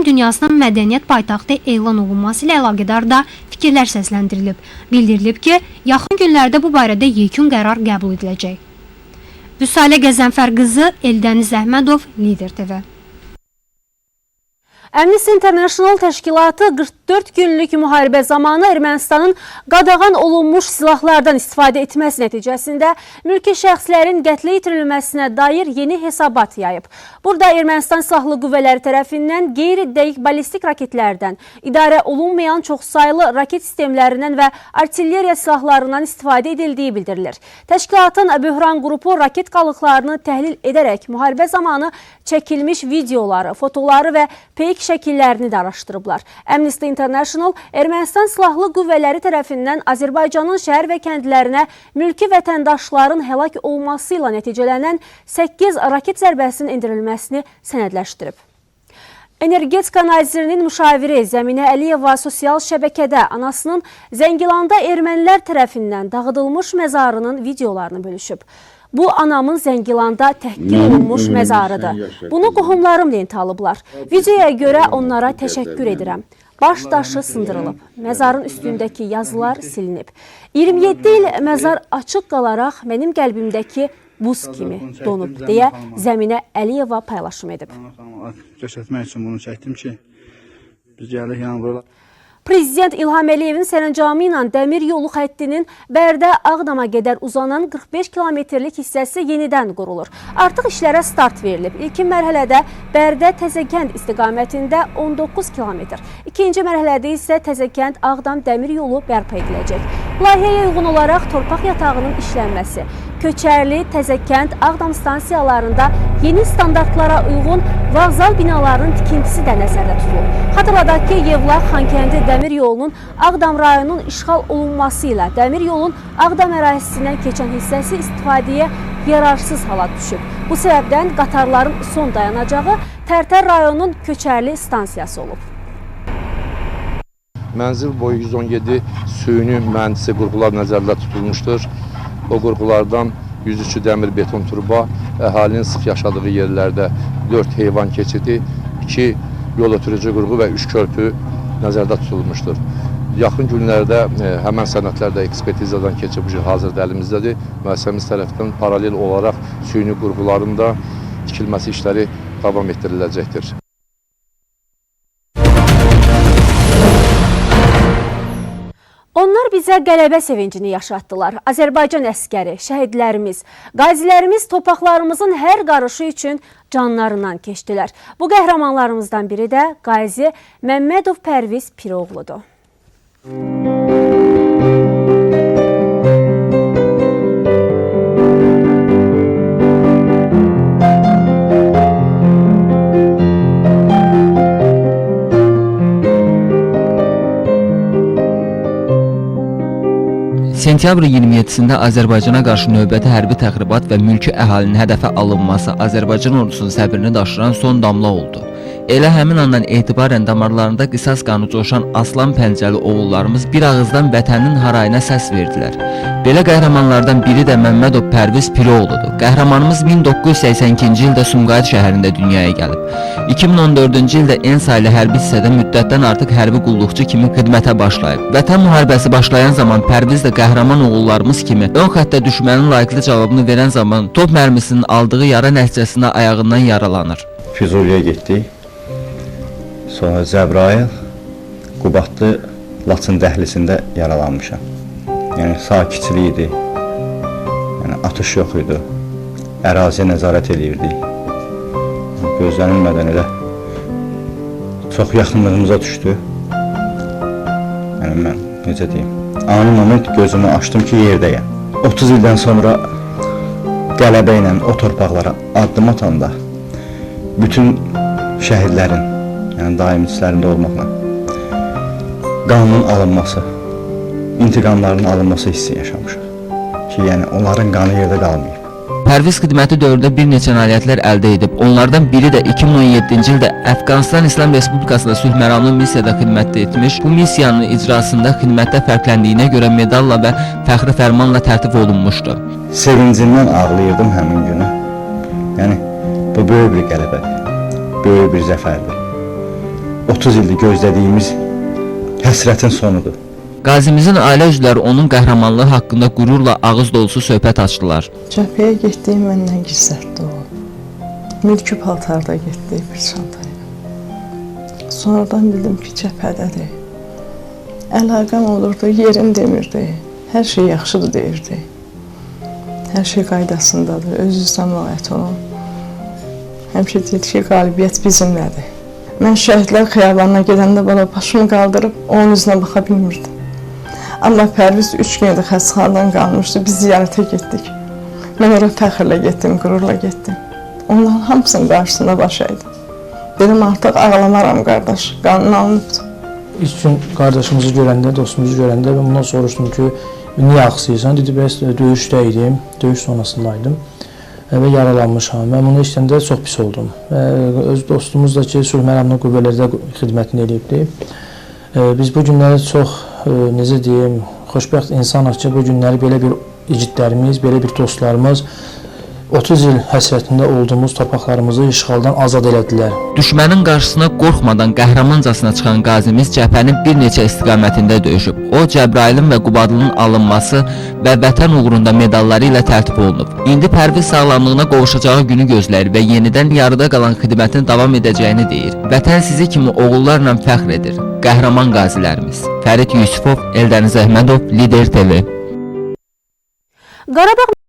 İslam dünyasının mədəniyyət paytaxtı elan olunması ilə əlaqədar da fikirlər səsləndirilib. Bildirilib ki, yaxın günlərdə bu barədə yekun qərar qəbul ediləcək. Vüsalə Qəzənfər qızı, Eldəniz Əhmədov, Lider TV. Amnesty International təşkilatı 44 günlük müharibə zamanı Ermənistanın qadağan olunmuş silahlardan istifadə etməsi nəticəsində mülki şəxslərin qətlə yetirilməsinə dair yeni hesabat yayıb. Burada Ermənistan silahlı qüvvələri tərəfindən qeyri-dəqiq ballistik raketlərdən, idarə olunmayan çoxsaylı raket sistemlərindən və artilleriya silahlarından istifadə edildiyi bildirilir. Təşkilatın böhran qrupu raket qalıqlarını təhlil edərək müharibə zamanı çəkilmiş videoları, fotoları və peyk şəkillərini də araşdırıblar. Amnesty International Ermənistan silahlı qüvvələri tərəfindən Azərbaycanın şəhər və kəndlərinə mülki vətəndaşların həlak olması ilə nəticələnən 8 raket zərbəsinin endirilməsini sənədləşdirib. Energetika nazirinin müşaviri Zəminə Əliyeva sosial şəbəkədə anasının Zəngilanda ermənilər tərəfindən dağıdılmış məzarının videolarını bölüşüb. Bu, anamın Zəngilanda təhqir olunmuş məzarıdır. Bunu qohumlarım lent alıblar. Videoya görə onlara təşəkkür edirəm. Baş daşı sındırılıb. Məzarın üstündəki yazılar silinib. 27 il məzar açıq qalaraq mənim qəlbimdəki buz kimi donub, deyə Zəminə Əliyeva paylaşım edib. Göstərmək üçün bunu çəkdim ki, biz gəlirik yəni buralar. Prezident İlham Əliyevin sərəncamı ilə dəmir yolu xəttinin Bərdə-Ağdama qədər uzanan 45 kilometrlik hissəsi yenidən qurulur. Artıq işlərə start verilib. İlkin mərhələdə Bərdə-Təzəkənd istiqamətində 19 kilometr. İkinci mərhələdə isə Təzəkənd-Ağdam dəmir yolu bərpa ediləcək. Layihəyə uyğun olaraq torpaq yatağının işlənməsi, Köçərli, Təzəkənd, Ağdam stansiyalarında yeni standartlara uyğun vağzal binalarının tikintisi də nəzərdə tutulur. Xatırladaq ki, Yevlax Xankəndi dəmir yolunun Ağdam rayonunun işğal olunması ilə dəmir yolun Ağdam ərazisindən keçən hissəsi istifadəyə yararsız hala düşüb. Bu səbəbdən qatarların son dayanacağı Tərtər rayonunun Köçərli stansiyası olub. Mənzil boyu 117 süni mühəndisi qurğular nəzərdə tutulmuşdur. O qurğulardan 103 dəmir beton turba, əhalinin sıx yaşadığı yerlərdə 4 heyvan keçidi, 2 yol ötürücü qurğu və 3 körpü nəzərdə tutulmuşdur. Yaxın günlərdə həmən sənədlər də ekspertizadan keçib hazırda əlimizdədir. Müəssisəmiz tərəfindən paralel olaraq süni qurğuların da tikilməsi işləri davam etdiriləcəkdir. Onlar bizə qələbə sevincini yaşatdılar. Azərbaycan əskəri, şəhidlərimiz, qazilərimiz torpaqlarımızın hər qarışı üçün canlarından keçdilər. Bu qəhrəmanlarımızdan biri də qazi Məmmədov Pərviz Piroğludur. Sentyabrın 27-sində Azərbaycana qarşı növbəti hərbi təxribat və mülki əhalinin hədəfə alınması Azərbaycan ordusunun səbrini daşıran son damla oldu. Elə həmin andan etibarən damarlarında qisas qanı coşan aslan pəncəli oğullarımız bir ağızdan vətənin harayına səs verdilər. Belə qəhrəmanlardan biri də Məmmədov Pərviz Piroğludur. Qəhrəmanımız 1982-ci ildə Sumqayıt şəhərində dünyaya gəlib. 2014-cü ildə ENSA ilə hərbi hissədə müddətdən artıq hərbi qulluqçu kimi xidmətə başlayıb. Vətən müharibəsi başlayan zaman Pərviz də qəhrəman oğullarımız kimi ön xəttə düşmənin layiqli cavabını verən zaman top mərmisinin aldığı yara nəticəsində ayağından yaralanır. Füzuliyə getdik. Sonra Cəbrayıl, Qubadlı, Laçın dəhlizində yaralanmışam. Yəni sakitçilik idi, yəni atış yox idi, əraziyə nəzarət edirdik. Gözlənilmədən elə çox yaxınlığımıza düşdü. Yəni mən, necə deyim, ani moment gözümü açdım ki, yerdəyəm. 30 ildən sonra qələbə ilə o torpaqlara addım atanda bütün şəhidlərin, yəni daimçilərində olmaqla qanının alınması, intiqamların alınması hissi yaşamışıq ki, yəni onların qanı yerdə qalmayıb. Pərviz xidməti dövründə bir neçə nailiyyətlər əldə edib. Onlardan biri də 2017-ci ildə Əfqanistan İslam Respublikasında sülh məramlı missiyada xidmət etmiş. Bu missiyanın icrasında xidmətdə fərqləndiyinə görə medalla və fəxri fərmanla tərtib olunmuşdu. Sevincindən ağlayırdım həmin günü. Yəni, bu böyük bir qələbədir, böyük bir zəfərdir. 30 ildir gözlədiyimiz həsrətin sonudur. Qazimizin ailə üzvləri onun qəhrəmanlığı haqqında qürurla ağız dolusu söhbət açdılar. Cəbhəyə getdiyim məndən gizlətdi o. Mülki paltarda getdi bir çantayla. Sonradan bildim ki, cəbhədədir. Əlaqəm olurdu, yerim demirdi. Hər şey yaxşıdır deyirdi. Hər şey qaydasındadır, öz-üzdən müğayət olun. Həmişə deyir ki, qalibiyyət bizimlədir. Mən şəhidlər xiyabanına gedəndə bala başımı qaldırıb onun üzünə baxa bilmirdim. Amma Pərviz 3 gündür xəstəxanadan qalmışdı, biz ziyarətə getdik. Mən ora fəxrlə getdim, qürurla getdim. Onların hamısının qarşısında baş əydim. Dedim, artıq ağlamaram qardaş, qanun alınıbdır. İlk gün qardaşımızı görəndə, dostumuzu görəndə mən bundan soruşdum ki, niyə axsıyırsan? Dedi, bəs döyüşdə idim, döyüş sonrasındaydım və yaralanmışam. Mən bunu işləndə çox pis oldum. Öz dostumuz da ki, sülh məramlı qüvvələrdə xidmətini eləyibdi. Biz bu günləri çox, necə deyim, xoşbəxt insanıq ki, bu günləri belə bir igidlərimiz, belə bir dostlarımız 30 il həsrətində olduğumuz torpaqlarımızı işğaldan azad elədilər. Düşmənin qarşısına qorxmadan qəhrəmancasına çıxan qazimiz cəbhənin bir neçə istiqamətində döyüşüb. O, Cəbrailin və Qubadlının alınması və vətən uğrunda medalları ilə tərtib olunub. İndi Pərviz sağlamlığına qovuşacağı günü gözləyir və yenidən yarıda qalan xidmətin davam edəcəyini deyir. Vətən sizi kimi oğullarla fəxr edir. Qəhrəman qazilərimiz. Fərid Yusifov, Eldəniz Əhmədov, Lider TV. Qarabağ